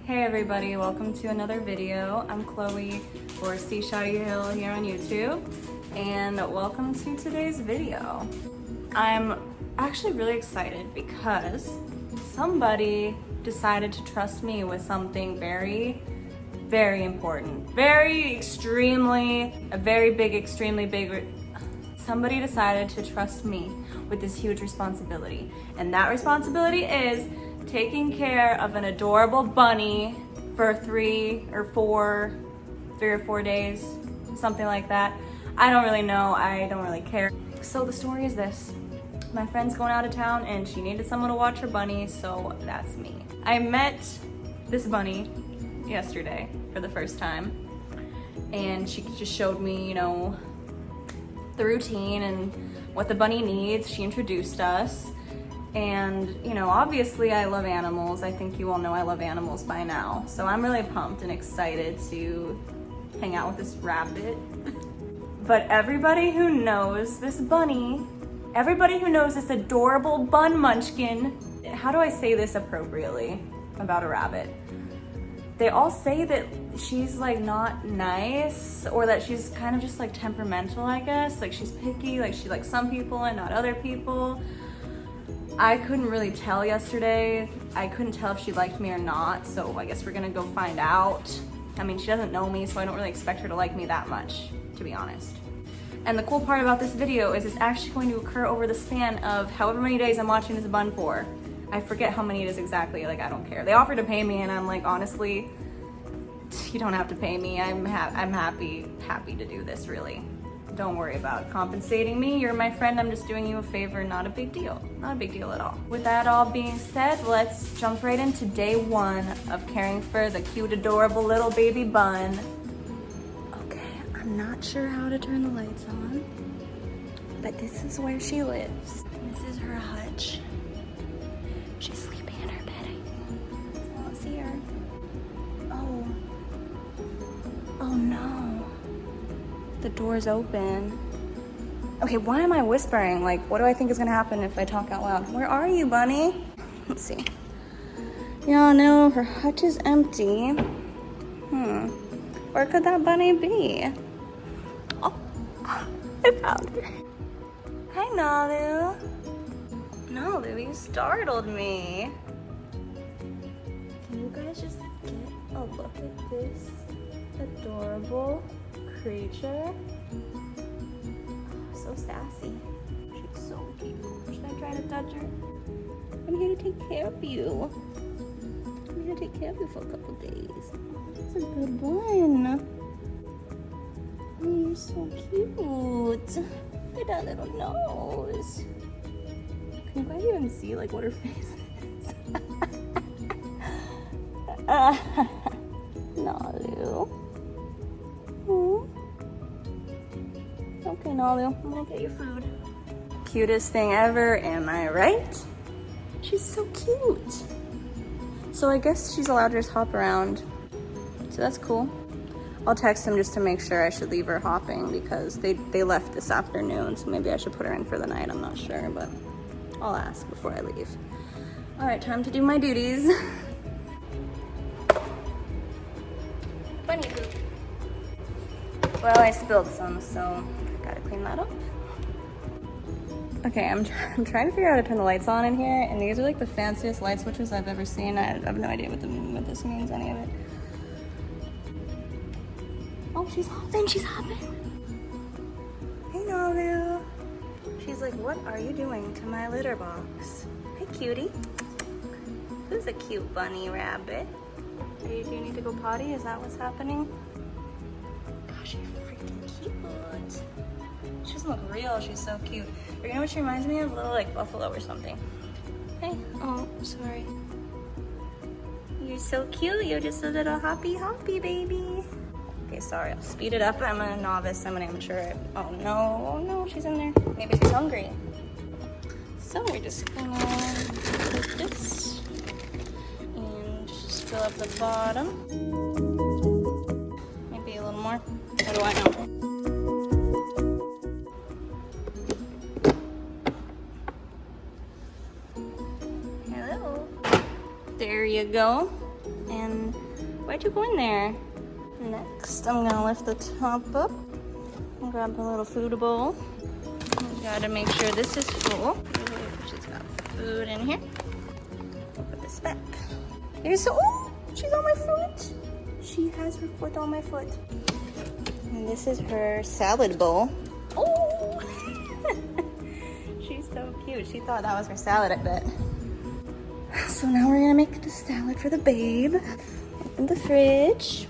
Hey everybody, welcome to another video. I'm Chloe for C Shotty Hill here on YouTube, and welcome to today's video. I'm actually really excited because somebody decided to trust me with something very important. Extremely big. Somebody decided to trust me with this huge responsibility, and that responsibility is taking care of an adorable bunny for 3 or 4 days, something like that. I don't really know, I don't really care. So the story is this. My friend's going out of town and she needed someone to watch her bunny, so that's me. I met this bunny yesterday for the first time, and she just showed me, you know, the routine and what the bunny needs. She introduced us. And, you know, obviously I love animals. I think you all know I love animals by now. So I'm really pumped and excited to hang out with this rabbit. But everybody who knows this bunny, everybody who knows this adorable bun munchkin, how do I say this appropriately about a rabbit? They all say that she's like not nice, or that she's kind of just like temperamental, I guess. Like she's picky, like she likes some people and not other people. I couldn't really tell yesterday. I couldn't tell if she liked me or not, so I guess we're gonna go find out. I mean, she doesn't know me, so I don't really expect her to like me that much, to be honest. And the cool part about this video is it's actually going to occur over the span of however many days I'm watching this bun for. I forget how many it is exactly, like I don't care. They offered to pay me and I'm like, honestly, you don't have to pay me. I'm happy to do this, really. Don't worry about compensating me. You're my friend. I'm just doing you a favor. Not a big deal. Not a big deal at all. With that all being said, let's jump right into day 1 of caring for the cute, adorable little baby bun. Okay, I'm not sure how to turn the lights on, but this is where she lives. This is her hutch. She's sleeping in her bed. I don't see her. Oh no. The door's open. Okay, why am I whispering? Like, what do I think is gonna happen if I talk out loud? Where are you, bunny? Let's see. Yeah, no, her hutch is empty. Where could that bunny be? Oh, I found her. Hi, Nalu. Nalu, you startled me. Can you guys just get a look at this adorable creature? So sassy. She's so cute. Should I try to touch her? I'm here to take care of you. I'm here to take care of you for a couple days. That's a good one. Oh, you're so cute. Look at that little nose. Can you guys even see like what her face is? Nalu. Okay, Nalu, I'm gonna get your food. Cutest thing ever, am I right? She's so cute. So I guess she's allowed to just hop around. So that's cool. I'll text them just to make sure I should leave her hopping because they left this afternoon, so maybe I should put her in for the night, I'm not sure, but I'll ask before I leave. All right, time to do my duties. Bunny poop. Well, I spilled some, so gotta clean that up. Okay, I'm trying to figure out how to turn the lights on in here, and these are like the fanciest light switches I've ever seen. I have no idea what this means, any of it. Oh, she's hopping, Hey, Nalu. She's like, what are you doing to my litter box? Hey, cutie. Who's a cute bunny rabbit? Do you need to go potty? Is that what's happening? Gosh, she's freaking cute. She doesn't look real, she's so cute. You know what she reminds me of? A little like buffalo or something. Hey, oh, sorry. You're so cute, you're just a little hoppy baby. Okay, sorry, I'll speed it up. I'm a novice, I'm an amateur. Oh no, she's in there. Maybe she's hungry. So we're just gonna take this and just fill up the bottom. Maybe a little more. What do I know? Hello. There you go. And Why'd you go in there? Next, I'm gonna lift the top up and grab a little food bowl. We gotta make sure this is full. She's got food in here. Put this back. There's oh, she's on my foot. She has her foot on my foot. And this is her salad bowl. Oh, she's so cute. She thought that was her salad, I bet. So now we're gonna make the salad for the babe. Open the fridge.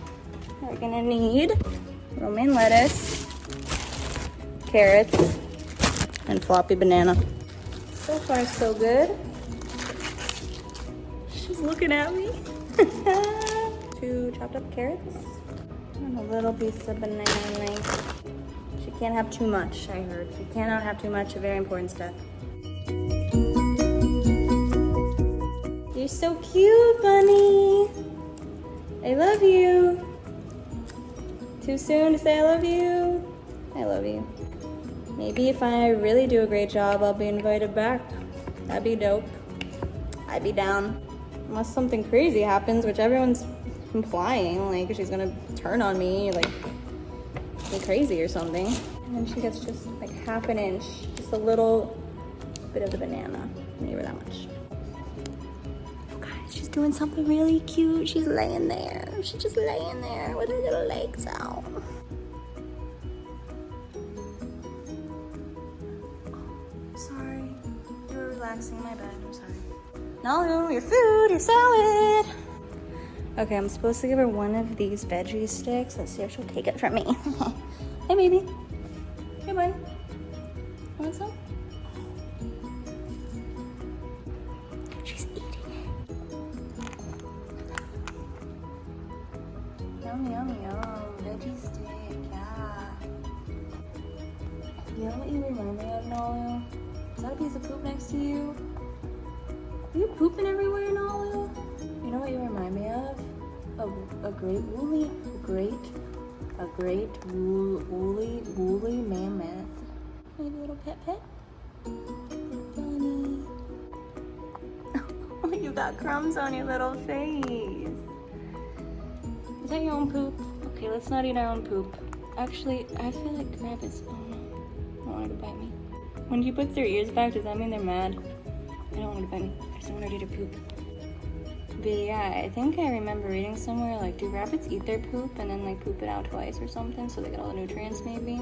We're gonna need romaine lettuce, carrots, and floppy banana. So far, so good. She's looking at me. 2 chopped up carrots and a little piece of banana. She can't have too much, I heard. She cannot have too much, a very important step. You're so cute, bunny. I love you. Too soon to say I love you? I love you. Maybe if I really do a great job, I'll be invited back. That'd be dope. I'd be down. Unless something crazy happens, which everyone's implying, like she's gonna turn on me, like be crazy or something. And then she gets just like half an inch, just a little bit of the banana, maybe that much. Oh guys, she's doing something really cute. She's laying there. She's just laying there with her little legs out. Sorry, you were relaxing, my bad, I'm sorry. No, your food, your salad. Okay, I'm supposed to give her one of these veggie sticks. Let's see if she'll take it from me. Hey, baby. Hey, bud. Want some? She's eating it. Yum, yum, yum. Veggie stick, yeah. You know what you remind me of, Nalu? Is that a piece of poop next to you? Are you pooping everywhere, Nalu? You know what you remind me of? A great woolly mammoth. Maybe a little pet. Bunny. Oh, you got crumbs on your little face. Is that your own poop? Okay, let's not eat our own poop. Actually, I feel like rabbits. Oh no, I don't want her to bite me. When she puts their ears back, does that mean they're mad? I don't want her to bite me. I just don't want her to eat her poop. But yeah, I think I remember reading somewhere, like, do rabbits eat their poop and then like poop it out twice or something so they get all the nutrients maybe?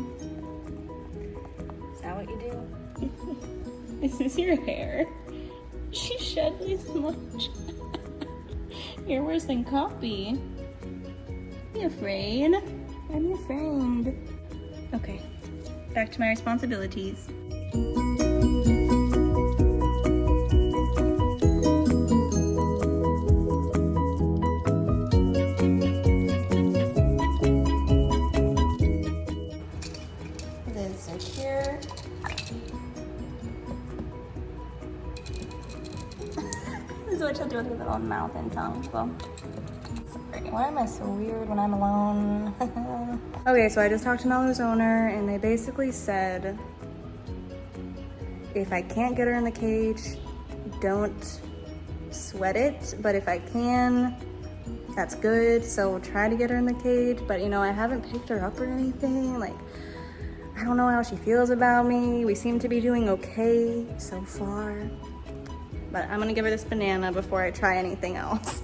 Is that what you do? Is this your hair? She shed this much. You're worse than Copy. Are you afraid? Are you afraid? Okay, back to my responsibilities. This is what she'll do with her little mouth and tongue. Well, sorry, why am I so weird when I'm alone? Okay, so I just talked to Nalu's owner and they basically said if I can't get her in the cage, don't sweat it. But if I can, that's good. So try to get her in the cage. But you know, I haven't picked her up or anything. Like, I don't know how she feels about me. We seem to be doing okay so far. But I'm gonna give her this banana before I try anything else.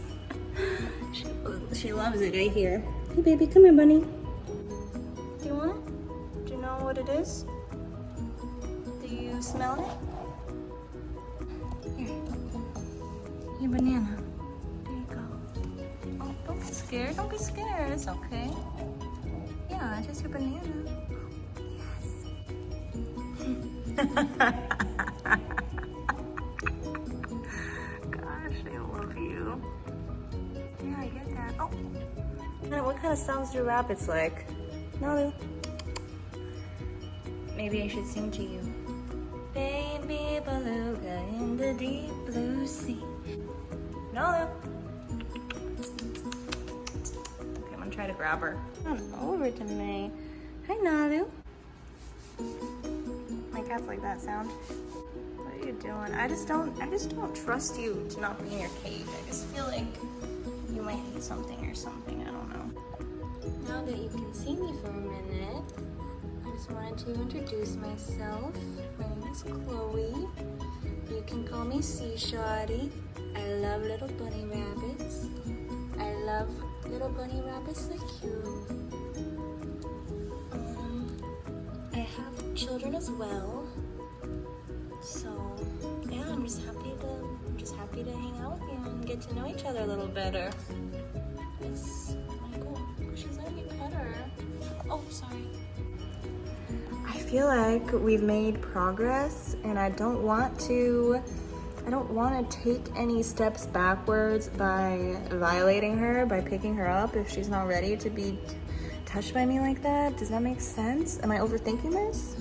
She loves it right here. Hey baby, come here, bunny. Do you want it? Do you know what it is? Do you smell it? Here. Your banana. There you go. Oh, don't be scared. Don't be scared. It's okay. Yeah, just your banana. Yes. Gosh, I love you. Yeah, I get that. Oh, what kind of sounds do rabbits like? Nalu. Maybe I should sing to you. Baby beluga in the deep blue sea. Nalu. Okay, I'm gonna try to grab her. Come over to me. Hi, Nalu. My cats like that sound. What are you doing? I just don't trust you to not be in your cage. I just feel like You might need something or something, I don't know. Now that you can see me for a minute, I just wanted to introduce myself. My name is Chloe. You can call me Sea Shawty. I love little bunny rabbits. I love little bunny rabbits like you. I have children as well. So yeah, I'm just happy to hang out with you and get to know each other a little better. It's my goal. She's letting me pet her. Oh, sorry. I feel like we've made progress, and I don't want to take any steps backwards by violating her, by picking her up if she's not ready to be touched by me like that. Does that make sense? Am I overthinking this?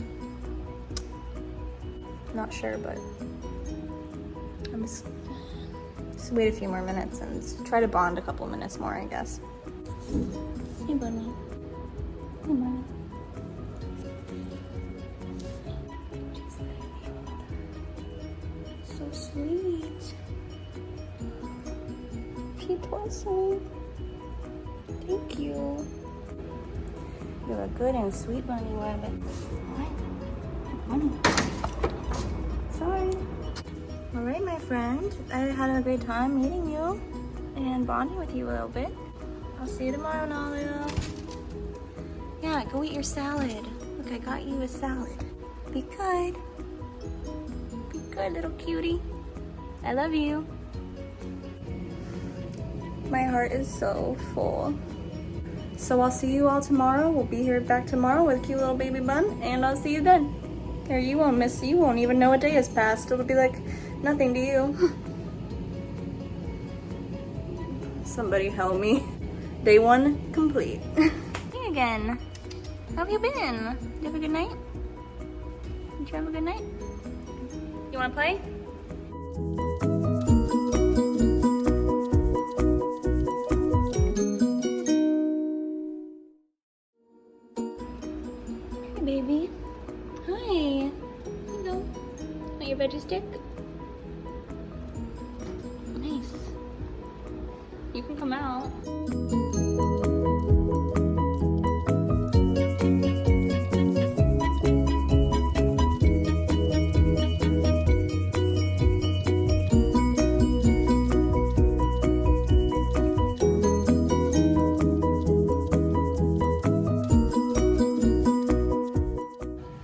Not sure, but I'm just wait a few more minutes and try to bond a couple minutes more, I guess. Hey, bunny. Hey, bunny. So sweet. Keep blessing. Thank you. You're a good and sweet bunny rabbit. What? Bunny. Sorry. All right, my friend. I had a great time meeting you and bonding with you a little bit. I'll see you tomorrow, Nalu. Yeah, go eat your salad. Look, I got you a salad. Be good. Be good, little cutie. I love you. My heart is so full. So I'll see you all tomorrow. We'll be here back tomorrow with a cute little baby bun, and I'll see you then. Or you won't even know a day has passed. It'll be like nothing to you. Somebody help me. Day 1 complete. Hey again. How have you been? Did you have a good night? Did you have a good night? You wanna play? Hey baby. Hi. Here you go. Want your veggie stick? Nice. You can come out.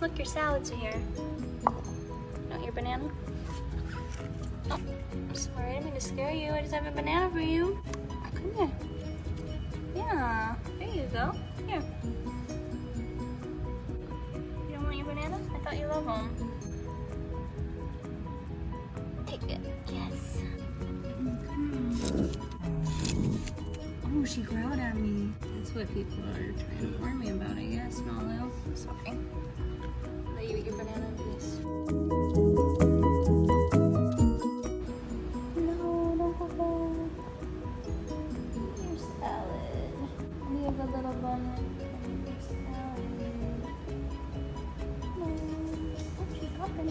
Look, your salads are here. Want your banana? Oh, I'm sorry, I didn't mean to scare you. I just have a banana for you. Come here. Yeah, there you go. Here. You don't want your bananas? I thought you love them. Take it. Yes. Oh, she growled at me. That's what people are trying to warn me about, I guess, Malu. I'm sorry. I'll let you eat your banana in peace. No, don't go back. Your salad. We have a little bun. Your salad. No. Oh, she's popping.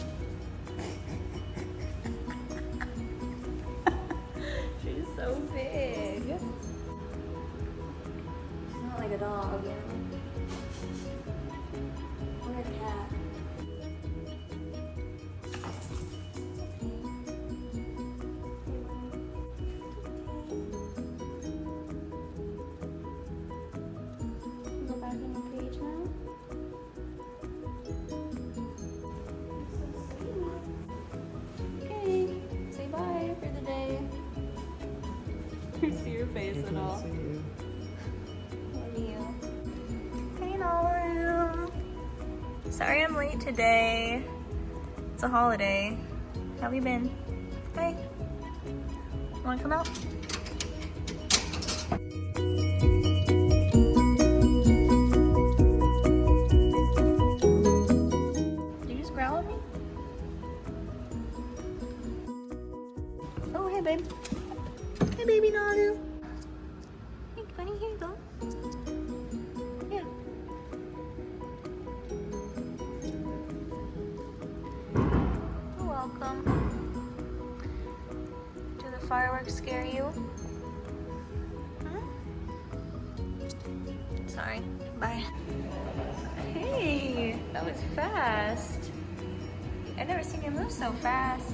She's so big. She's not like a dog, you know? Or a cat. Go back in the cage now. Okay, say bye for the day. You see your face at all. Love you. Hey, Nalu. Sorry I'm late today. It's a holiday. How have you been? Hey. Wanna come out? Did you just growl at me? Oh, hey, babe. Hey, baby Nalu. Hey, bunny, here you go. Yeah. You're welcome. Do the fireworks scare you? sorry. Bye. Hey, that was fast. I've never seen you move so fast.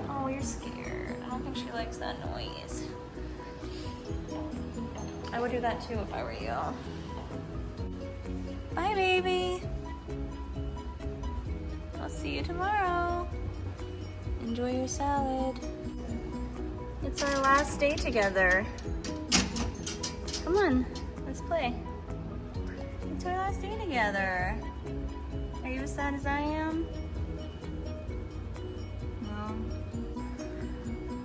Oh, you're scared. I don't think she likes that noise. I would do that too if I were you. Bye, baby. I'll see you tomorrow. Enjoy your salad. It's our last day together. Come on, let's play. It's our last day together. Are you as sad as I am? No.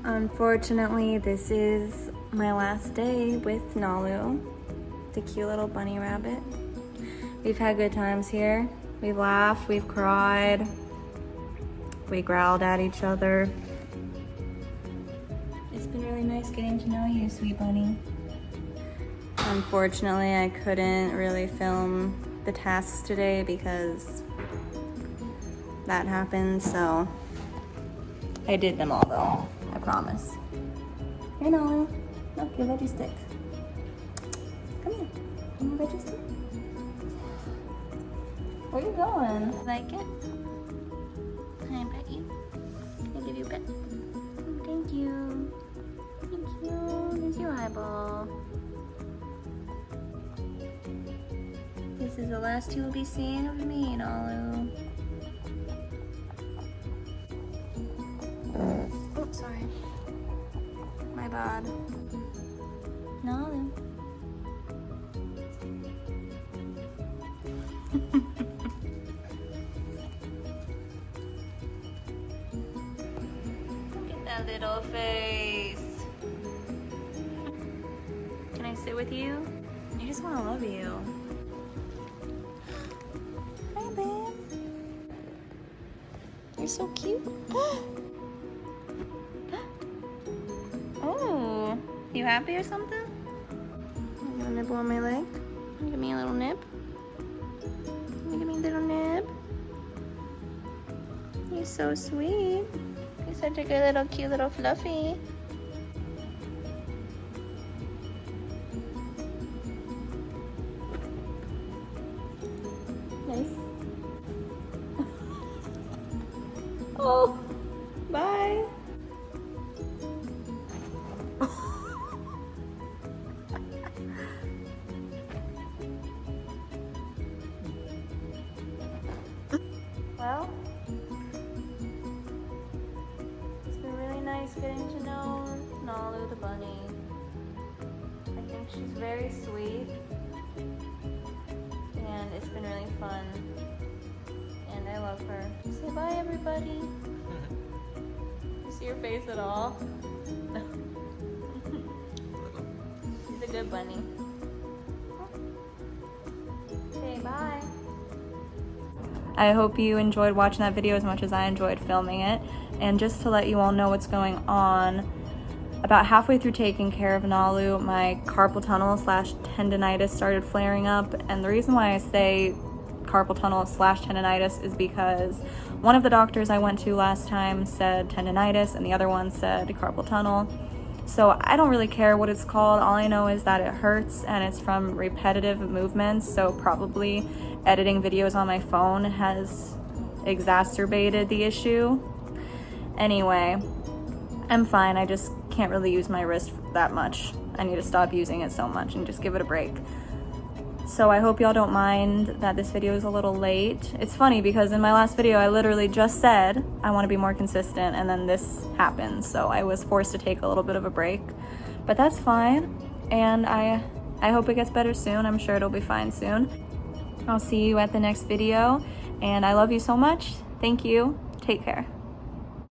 Unfortunately, this is my last day with Nalu, the cute little bunny rabbit. We've had good times here. We've laughed, we've cried, we growled at each other. It's been really nice getting to know you, sweet bunny. Unfortunately, I couldn't really film the tasks today because that happened, so I did them all though, I promise. Here, Nalu, look, your veggie stick. Come here, your veggie stick. Where are you going? Like it? Can I pet you? Can I give you a pet? Oh, thank you. Thank you. There's your eyeball. This is the last you will be seeing of me, Nalu. Oh, sorry. My bad. Nalu. That little face. Can I sit with you? I just want to love you. Hi, babe. You're so cute. Oh, you happy or something? You want to nibble on my leg? Give me a little nib. Give me a little nib. You're so sweet. You're such a good little cute little fluffy. Nice. Oh, bye. Well, nice getting to know Nalu the bunny. I think she's very sweet and it's been really fun and I love her. Say bye, everybody. You see her face at all? She's a good bunny. Okay, bye. I hope you enjoyed watching that video as much as I enjoyed filming it. And just to let you all know what's going on, about halfway through taking care of Nalu, my carpal tunnel / tendonitis started flaring up. And the reason why I say carpal tunnel / tendonitis is because one of the doctors I went to last time said tendonitis and the other one said carpal tunnel. So I don't really care what it's called. All I know is that it hurts and it's from repetitive movements. So probably editing videos on my phone has exacerbated the issue. Anyway, I'm fine. I just can't really use my wrist that much. I need to stop using it so much and just give it a break. So I hope y'all don't mind that this video is a little late. It's funny because in my last video, I literally just said I want to be more consistent and then this happened. So I was forced to take a little bit of a break, but that's fine. And I hope it gets better soon. I'm sure it'll be fine soon. I'll see you at the next video and I love you so much. Thank you. Take care.